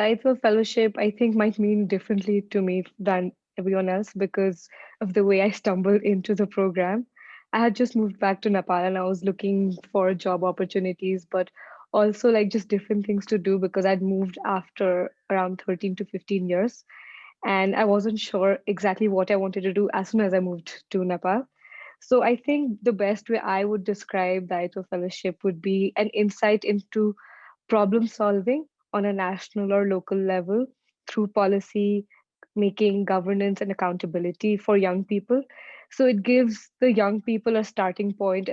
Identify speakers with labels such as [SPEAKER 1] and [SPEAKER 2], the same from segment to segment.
[SPEAKER 1] Daitwa Fellowship, I think, might mean differently to me than everyone else because of the way I stumbled into the program. I had just moved back to Nepal and I was looking for job opportunities, but also like just different things to do because I'd moved after around 13 to 15 years. And I wasn't sure exactly what I wanted to do as soon as I moved to Nepal. So I think the best way I would describe the ITO Fellowship would be an insight into problem solving on a national or local level through policy making, governance, and accountability for young people. So it gives the young people a starting point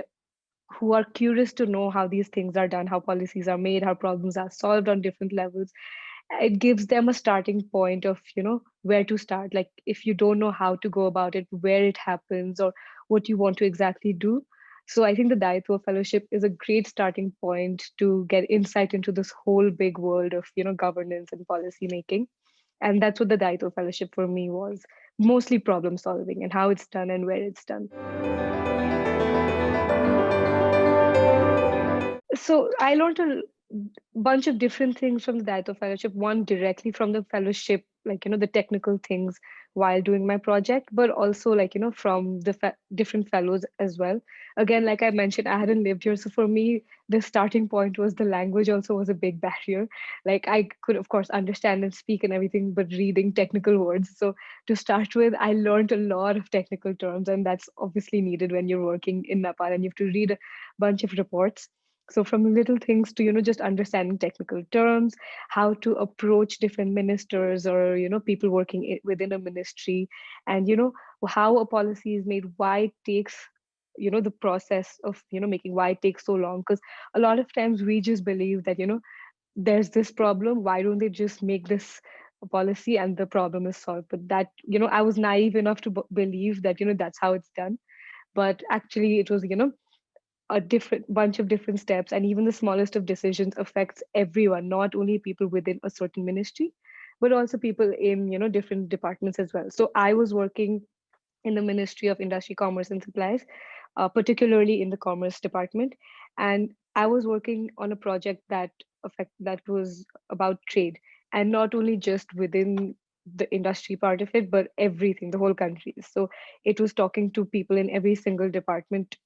[SPEAKER 1] who are curious to know how these things are done, how policies are made, how problems are solved on different levels. It gives them a starting point of, where to start. Like if you don't know how to go about it, where it happens, or what you want to exactly do. So I think the Daitwa Fellowship is a great starting point to get insight into this whole big world of, governance and policy making. And that's what the Daitwa Fellowship for me was, mostly problem solving and how it's done and where it's done. So I learned a bunch of different things from the Daito Fellowship. One directly from the fellowship, like the technical things while doing my project, but also like from the different fellows as well. Again, like I mentioned, I hadn't lived here, so for me, the starting point was the language. Also, was a big barrier. Like I could, of course, understand and speak and everything, but reading technical words. So to start with, I learned a lot of technical terms, and that's obviously needed when you're working in Nepal and you have to read a bunch of reports. So from little things to just understanding technical terms, how to approach different ministers or people working within a ministry, and how a policy is made, why it takes the process of making, why it takes so long. Because a lot of times we just believe that there's this problem, why don't they just make this policy and the problem is solved. But that I was naive enough to believe that that's how it's done. But actually it was a different bunch of different steps, and even the smallest of decisions affects everyone, not only people within a certain ministry, but also people in different departments as well. So I was working in the Ministry of Industry, Commerce and Supplies, particularly in the Commerce Department, and I was working on a project that was about trade, and not only just within the industry part of it, but everything, the whole country. So it was talking to people in every single department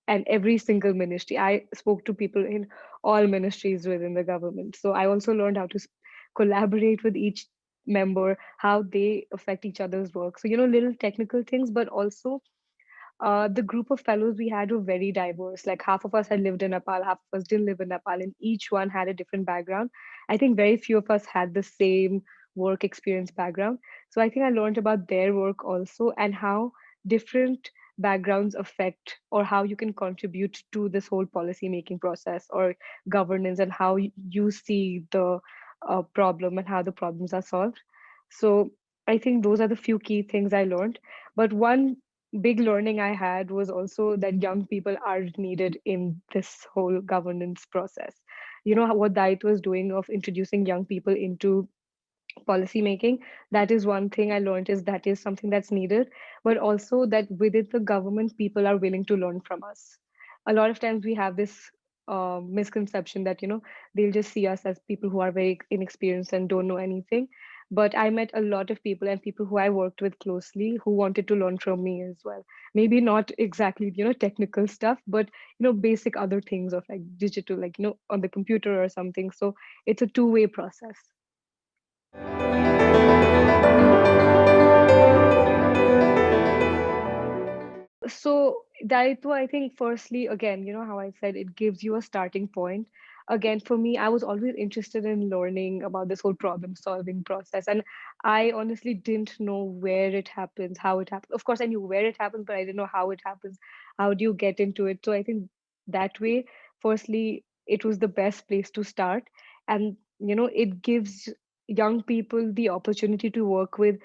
[SPEAKER 1] and every single ministry. I spoke to people in all ministries within the government. So I also learned how to collaborate with each member, how they affect each other's work. So, little technical things, but also the group of fellows we had were very diverse. Like half of us had lived in Nepal, half of us didn't live in Nepal, and each one had a different background. I think very few of us had the same work experience background. So I think I learned about their work also, and how different backgrounds affect, or how you can contribute to this whole policy making process or governance, and how you see the problem and how the problems are solved. So I think those are the few key things I learned. But one big learning I had was also that young people are needed in this whole governance process. What Dait was doing of introducing young people into policy making, that is one thing I learned, is that is something that's needed, but also that within the government, people are willing to learn from us. A lot of times we have this misconception that they'll just see us as people who are very inexperienced and don't know anything. But I met a lot of people, and people who I worked with closely, who wanted to learn from me as well. Maybe not exactly technical stuff, but basic other things of like digital, like on the computer or something. So it's a two-way process. So Daitwa, I think firstly, again, how I said it gives you a starting point. Again, for me, I was always interested in learning about this whole problem solving process. And I honestly didn't know where it happens, how it happens. Of course, I knew where it happens, but I didn't know how it happens. How do you get into it? So I think that way, firstly, it was the best place to start. And, it gives young people the opportunity to work with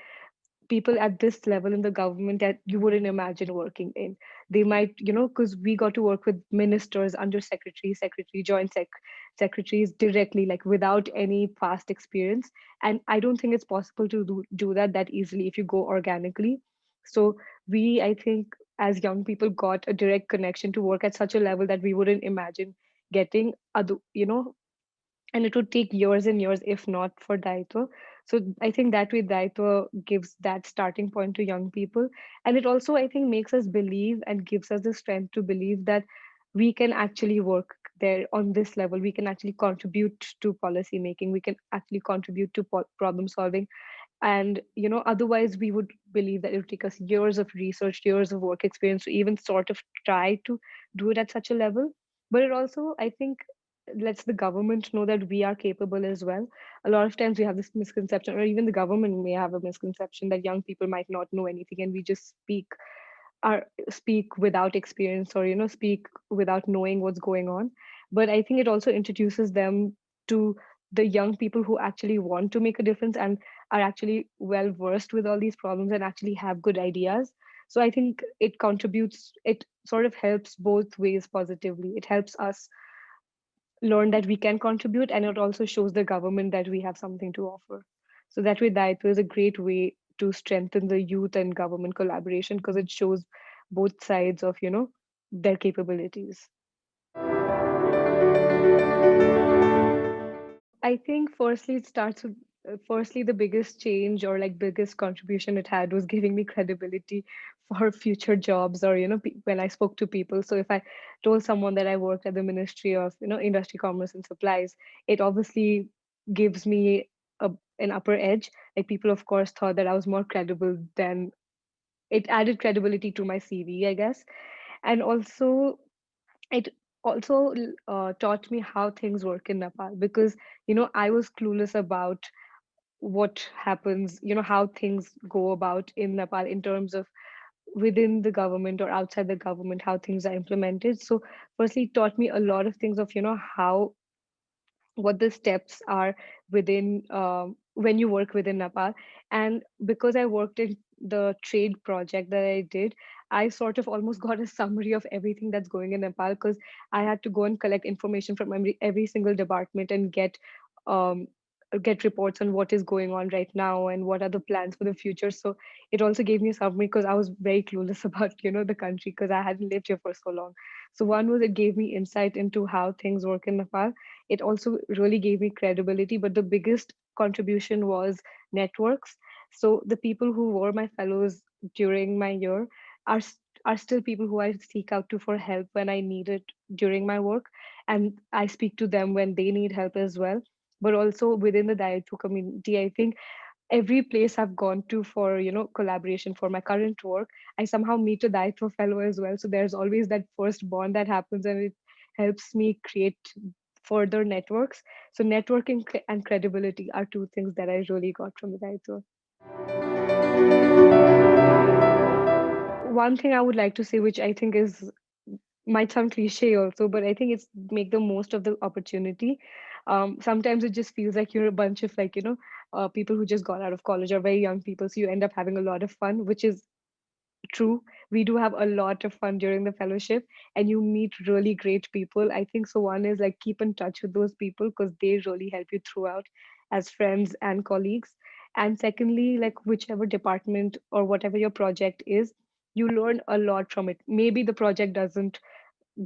[SPEAKER 1] people at this level in the government that you wouldn't imagine working in. They might, because we got to work with ministers, under secretary, secretaries directly, like without any past experience. And I don't think it's possible to do that easily if you go organically. So we, I think, as young people, got a direct connection to work at such a level that we wouldn't imagine getting other, and it would take years and years if not for Daitwa. So I think that way Daitwa gives that starting point to young people, and it also I think makes us believe and gives us the strength to believe that we can actually work there on this level. We can actually contribute to policy making. We can actually contribute to problem solving, and otherwise we would believe that it would take us years of research, years of work experience to even sort of try to do it at such a level. But it also, I think, lets the government know that we are capable as well. A lot of times we have this misconception, or even the government may have a misconception, that young people might not know anything and we just speak without experience, or speak without knowing what's going on. But I think it also introduces them to the young people who actually want to make a difference and are actually well versed with all these problems and actually have good ideas. So I think it sort of helps both ways positively. It helps us learn that we can contribute, and it also shows the government that we have something to offer. So that way, Daitya is a great way to strengthen the youth and government collaboration, because it shows both sides of their capabilities. I think firstly it starts with firstly the biggest change or like biggest contribution it had was giving me credibility for future jobs, or when I spoke to people. So if I told someone that I worked at the Ministry of Industry, Commerce and Supplies, it obviously gives me an upper edge. Like people of course thought that I was more credible than it added credibility to my CV, I guess. And also it also taught me how things work in Nepal, because I was clueless about what happens, how things go about in Nepal in terms of within the government or outside the government, how things are implemented. So firstly it taught me a lot of things of how what the steps are within when you work within Nepal. And because I worked in the trade project that I did, I sort of almost got a summary of everything that's going in Nepal, because I had to go and collect information from every single department and um, get reports on what is going on right now and what are the plans for the future. So it also gave me a summary, because I was very clueless about the country, because I hadn't lived here for so long. So one was it gave me insight into how things work in Nepal. It also really gave me credibility, but the biggest contribution was networks. So the people who were my fellows during my year are are still people who I seek out to for help when I need it during my work, and I speak to them when they need help as well. But also within the Dietro community, I think every place I've gone to for collaboration for my current work, I somehow meet a Daitwa fellow as well. So there's always that first bond that happens, and it helps me create further networks. So networking and credibility are two things that I really got from the Daitwa. One thing I would like to say, which I think is might sound cliche also, but I think it's make the most of the opportunity. Sometimes it just feels like you're a bunch of people who just got out of college or very young people, so you end up having a lot of fun, which is true. We do have a lot of fun during the fellowship, and you meet really great people. I think so. One is like keep in touch with those people, because they really help you throughout as friends and colleagues. And secondly, like whichever department or whatever your project is, you learn a lot from it. Maybe the project doesn't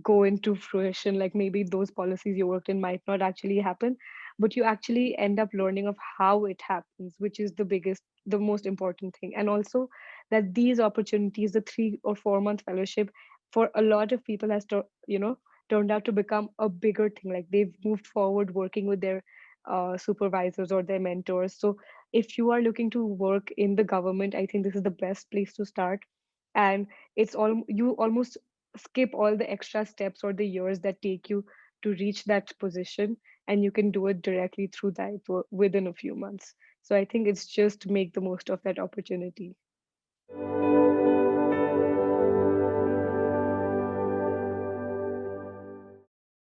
[SPEAKER 1] go into fruition, like maybe those policies you worked in might not actually happen, but you actually end up learning of how it happens, which is the most important thing. And also that these opportunities, the 3 or 4 month fellowship, for a lot of people has turned out to become a bigger thing. Like they've moved forward working with their supervisors or their mentors. So if you are looking to work in the government, I think this is the best place to start. And it's all you almost skip all the extra steps or the years that take you to reach that position, and you can do it directly through that within a few months. So I think it's just make the most of that opportunity.